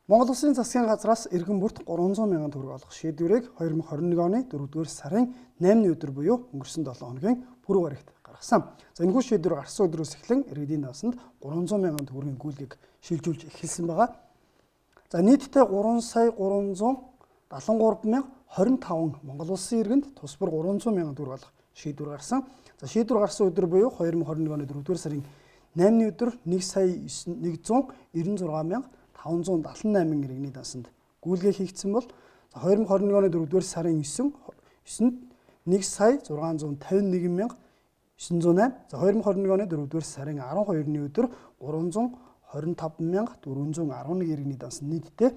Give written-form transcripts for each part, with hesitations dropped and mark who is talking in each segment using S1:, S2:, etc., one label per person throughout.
S1: Монгол Улсын засгийн газраас эргэн бүрт 300 мянган төгрөг олох шийдвэрийг 2021 оны 4-р сарын 8-ны өдөр буюу өнгөрсөн 7 хоногийн пүрэв гарагт гаргасан. За энэхүү шийдвэр гарсан өдрөөс эхлэн иргэдийн даасанд 300 мянган төгрөгийн гүйлгийг шилжүүлж эхэлсэн байгаа. За нийтдээ 3 сая 373 мянга 25 Монгол Улсын иргэнд тус бүр 300 мянган төгрөг олох шийдвэр гарсан. За шийдвэр гарсан өдөр буюу 2021 оны 4-р сарын 8-ны өдөр 1 сая 196 мянга 578 иргэний даасанд гүйлгээ хийгдсэн бол 2021 оны 4-р сарын 9-нд 1 сая 651 мянга 908. За 2021 оны 4-р сарын 12-ны өдөр 325 мянга 411 иргэний даасанд нийтдээ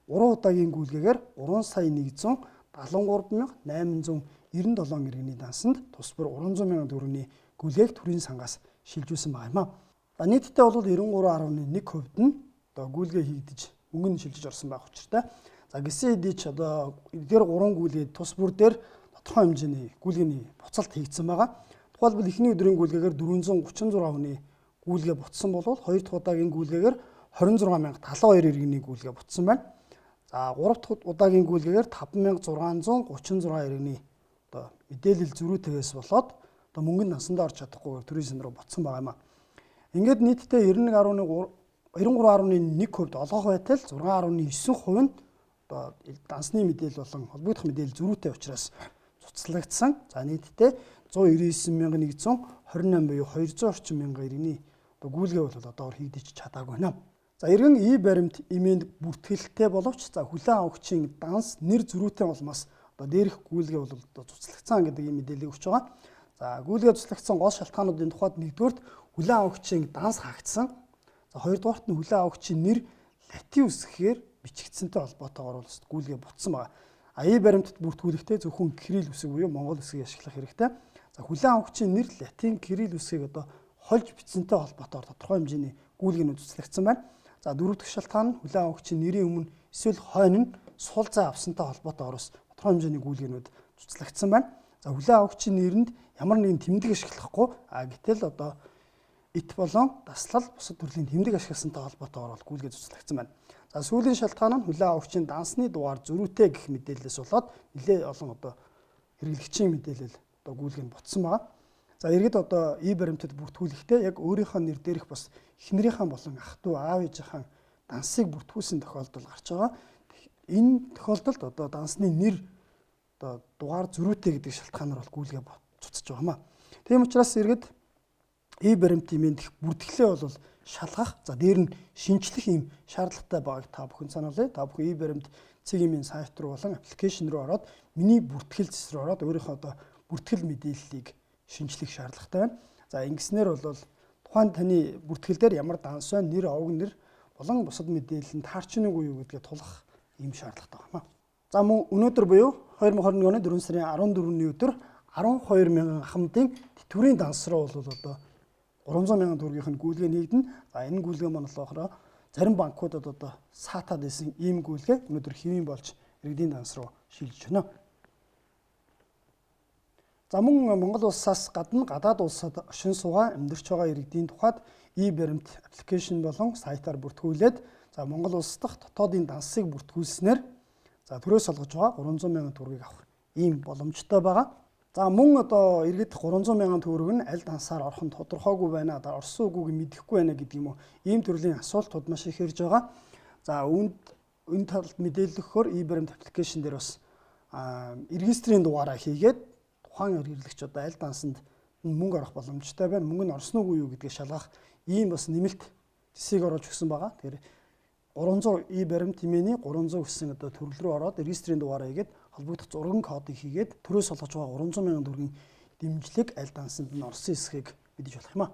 S1: 3 удаагийн гүйлгээгээр 3 сая 173 мянга 897 иргэний даасанд тус бүр 300 мянган төгрөгийн гүйлгээг төрийн сангаас шилжүүлсэн байгаа юм а. За нийтдээ бол 93.1% нь гүйлгээ хийгдэж мөнгө нь шилжиж орсон байх учиртай. За гисэн хэдий ч одоо эдгээр 3 гүйлгээ тус бүр дээр тодорхой хэмжээний гүйлгээний буцалт хийгдсэн байгаа. Тухайлбал эхний өдрийн гүйлгээгээр 436 хүний гүйлгээ буцсан бол 2 дахь удаагийн гүйлгээгээр 26,072 иргэний гүйлгээ буцсан байна. За 3 дахь удаагийн гүйлгээгээр 5,636 иргэний одоо мэдээлэл зөрүүтэйгээс болоод одоо мөнгө нь насандаа орж чадахгүйгээр төрийн сан руу буцсан байгаа юм а. Ингээд нийтдээ 93.1% олгох байтал 6.9% нь одоо дансны мэдээлэл болон холбогдох мэдээлэл зөрүүтэй учраас цуцлагдсан. За нийтдээ 199,128 буюу 200 орчим мянган иргэний одоо гүйлгээ бол одоогор хийгдэж чадаагүй байна. За иргэн баримт имэнд бүртгэлтэй боловч за хүлээн авагчийн данс нэр зөрүүтэй болмоос одоо дээрх гүйлгээ бол одоо цуцлагдсан гэдэг ийм мэдээлэл өгч байгаа. За гүйлгээ цуцлагдсан гол шалтгаануудын тухайд нэгдүгээрт хүлээн авагчийн данс хаагдсан. За хоёрдугаарт нь хүлээн авагчийн нэр латин үсгээр бичигдсэнтэй холбоотойгоор бол гүйлгээ ботсон байгаа. Баримтад бүртгүүлэхдээ зөвхөн кирилл үсэг буюу монгол үсгийг ашиглах хэрэгтэй. За хүлээн авагчийн нэр латин кирилл үсгийг одоо хольж бичсэнтэй холбоотойгоор тодорхой хэмжээний гүйлгээнүүд цуцлагдсан байна. За дөрөв дэх шалтгаан нь хүлээн авагчийн нэрийн өмнө эсвэл хойно нь сул зай авсантай холбоотойгоор тодорхой хэмжээний гүйлгээнүүд цуцлагдсан байна. За хүлээн авагчийн нэрэнд ямар нэгэн тэмдэг ашиглахгүй гэтэл одоо ит болон таслал бусад төрлийн тэмдэг ашигласантай холбоотойгоор гүйлгээ цуцлагдсан байна. За сүүлийн шалтгаан нь хүлээн авагчийн дансны дугаар зөрүүтэй гэх мэдээлэлээс болоод нэлээд олон одоо хэрэглэгчийн мэдээлэл одоо гүйлгээ нь ботсон байгаа. За иргэд одоо баримтад бүртгүүлэхдээ яг өөрийнхөө нэр дээрх бас эхнэрийнхээ болон ах トゥ аав ээжийнхээ дансыг бүртгүүлсэн тохиолдол гарч байгаа. Энэ тохиолдолд одоо дансны нэр одоо дугаар зөрүүтэй гэдэг шалтгаанаар бол гүйлгээ цуцж байгаа юм а. Тийм учраас иргэд баримт имэнд бүртгэлээ бол шалгах, за дээр нь шинжлэх юм шаардлагатай байгааг та бүхэн сануулъя. Та бүхэн баримт цэгийн сайт руу болон аппликейшн руу ороод миний бүртгэл зэс рүү ороод өөрийнхөө одоо бүртгэл мэдээллийг шинжлэх шаардлагатай байна. За ингэснээр бол тухайн таны бүртгэл дээр ямар данс байна, нэр, овог нэр болон бусад мэдээлэл нь таарчин уу юу гэдгээ тулах ийм шаардлагатай байна. За мөн өнөөдөр буюу 2021 оны 4 сарын 14-ний өдөр 12 мянган ахмадын тэтгэврийн данс руу бол одоо 300 мянган төгрөгийн гүйлгээ нэгдэнэ. За энэ гүйлгээ маань болохоор зарим банкудад одоо саатаад байсан ийм гүйлгээ өнөөдөр хэвийн болж иргэдийн данс руу шилжиж байна. За мөн Монгол улсаас гадна гадаад улсад оршин суугаа амьдарч байгаа иргэдийн тухайд баримт аппликейшн болон сайтаар бүртгүүлээд за Монгол улс дахь дотоодын дансыг бүртгүүлснээр за төрөөс олгож байгаа 300 мянган төгрөгийг авах ийм боломжтой байгаа. За мөн одоо иргэд 300 мянган төгрөг нь аль дансаар орох нь тодорхойгүй байна. Одоо орсон үгүйг мэдэхгүй байна гэдэг юм уу. Ийм төрлийн асуултууд маш их ирж байгаа. За энэ талд мэдээлэл өгөхөөр баримт аппликейшн дээр бас регистрийн дугаараа хийгээд тухайн хэрэглэгч одоо аль дансанд мөнгө орох боломжтой байна. Мөнгө нь орсон уу юу гэдгийг шалгах ийм бас нэмэлт зэсийг оруулж өгсөн байгаа. Тэгэхээр 300 баримт имэний 300 гэсэн одоо төрөл рүү ороод регистрийн дугаараа хийгээд холбогдох зургийн кодыг хийгээд төрөөс олгож байгаа 300 мянган төгрөгийн дэмжлэг аль дансанд нь орсон эсэхийг мэдэж болох юм а.